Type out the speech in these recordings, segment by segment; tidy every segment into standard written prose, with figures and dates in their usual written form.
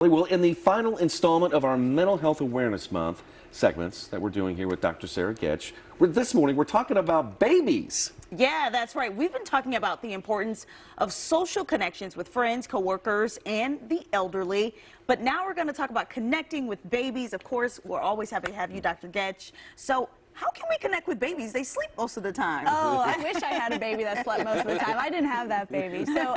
Well, in the final installment of our Mental Health Awareness Month segments that we're doing here with Dr. Sarah Getch, this morning we're talking about babies. Yeah, that's right. We've been talking about the importance of social connections with friends, coworkers, and the elderly. But now we're going to talk about connecting with babies. Of course, we're always happy to have you, Dr. Getch. So how can we connect with babies? They sleep most of the time. Oh, I wish I had a baby that slept most of the time. I didn't have that baby. So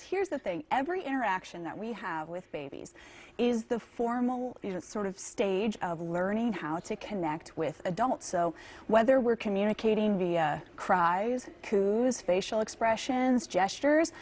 here's the thing. Every interaction that we have with babies is the formal sort of stage of learning how to connect with adults. So whether we're communicating via cries, coos, facial expressions, gestures,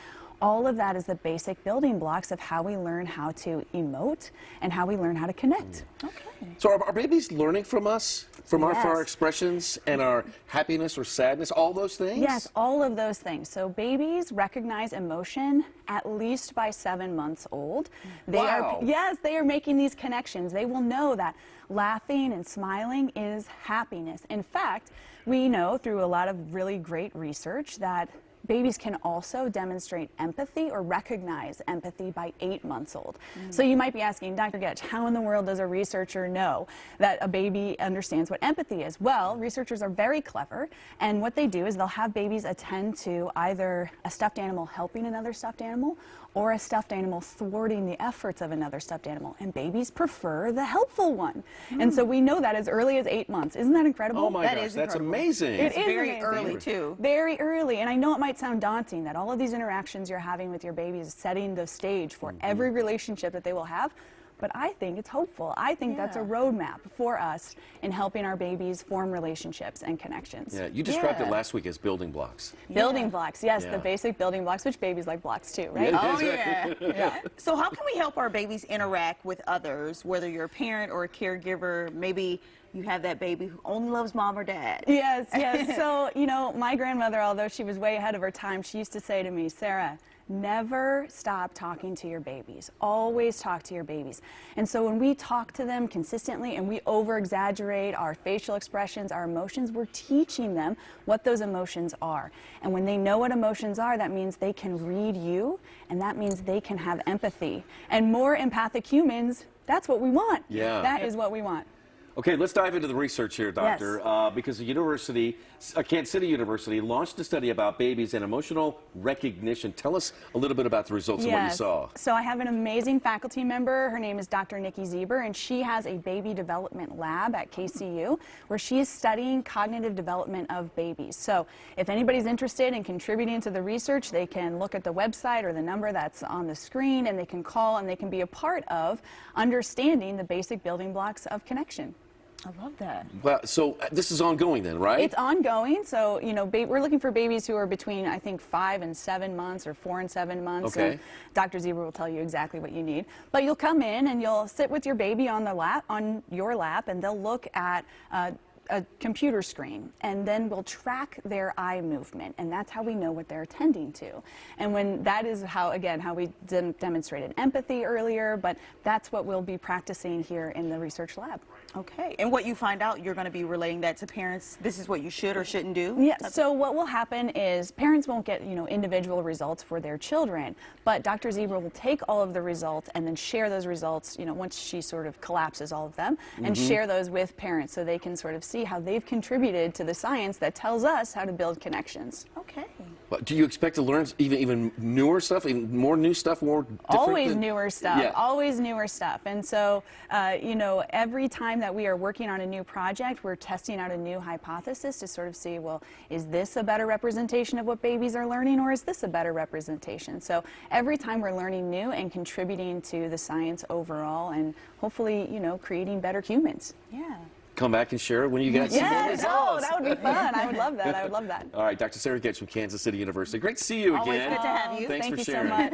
all of that is the basic building blocks of how we learn how to emote and how we learn how to connect. Okay. So are babies learning from us, from our expressions and our happiness or sadness, all those things? Yes, all of those things. So babies recognize emotion at least by 7 months old. They are making these connections. They will know that laughing and smiling is happiness. In fact, we know through a lot of really great research that babies can also demonstrate empathy or recognize empathy by 8 months old. So you might be asking, Dr. Getch, how in the world does a researcher know that a baby understands what empathy is? Well, researchers are very clever, and what they do is they'll have babies attend to either a stuffed animal helping another stuffed animal or a stuffed animal thwarting the efforts of another stuffed animal. And babies prefer the helpful one. And so we know that as early as 8 months. Isn't that incredible? Oh my gosh, that's amazing. It is very amazing. early too. Very early. And I know it might sound daunting that all of these interactions you're having with your baby is setting the stage for every relationship that they will have. But I think it's hopeful. I think that's a roadmap for us in helping our babies form relationships and connections. Yeah, you described it last week as building blocks. Building blocks, yes, the basic building blocks, which babies like blocks too, right? Oh, yeah. So how can we help our babies interact with others, whether you're a parent or a caregiver? Maybe you have that baby who only loves mom or dad. Yes, yes. So, you know, my grandmother, although she was way ahead of her time, she used to say to me, Sarah, never stop talking to your babies. Always talk to your babies. And so when we talk to them consistently and we over-exaggerate our facial expressions, our emotions, we're teaching them what those emotions are. And when they know what emotions are, that means they can read you, and that means they can have empathy. And more empathic humans, that's what we want. Yeah. That is what we want. Okay, let's dive into the research here, Doctor, because the university, Kansas City University, launched a study about babies and emotional recognition. Tell us a little bit about the results and what you saw. So I have an amazing faculty member. Her name is Dr. Nikki Zieber, and she has a baby development lab at KCU where she is studying cognitive development of babies. So if anybody's interested in contributing to the research, they can look at the website or the number that's on the screen, and they can call and they can be a part of understanding the basic building blocks of connection. I love that. Well, so this is ongoing then, right? It's ongoing. So, you know, we're looking for babies who are between, I think, 5 and 7 months or 4 and 7 months. Okay. And Dr. Zieber will tell you exactly what you need. But you'll come in and you'll sit with your baby on your lap, and they'll look at a computer screen, and then we'll track their eye movement, and that's how we know what they're attending to. And when that is how, again, how we demonstrated empathy earlier, but that's what we'll be practicing here in the research lab. Okay, and what you find out, you're going to be relaying that to parents. This is what you should or shouldn't do? Yeah, so what will happen is parents won't get, you know, individual results for their children, but Dr. Zieber will take all of the results and then share those results, you know, once she sort of collapses all of them, and share those with parents so they can sort of see how they've contributed to the science that tells us how to build connections. Okay. But do you expect to learn even newer stuff, even more new stuff, more different? Always newer stuff, always newer stuff. And so, you know, every time that we are working on a new project, we're testing out a new hypothesis to sort of see, well, is this a better representation of what babies are learning, or is this a better representation? So every time we're learning new and contributing to the science overall, and hopefully, you know, creating better humans. Yeah. Come back and share it when you get some more results. Oh, that would be fun. I would love that. I would love that. All right, Dr. Sarah Getch from Kansas City University. Great to see you again. Always good to have you. Thanks Thank for you sharing. so much.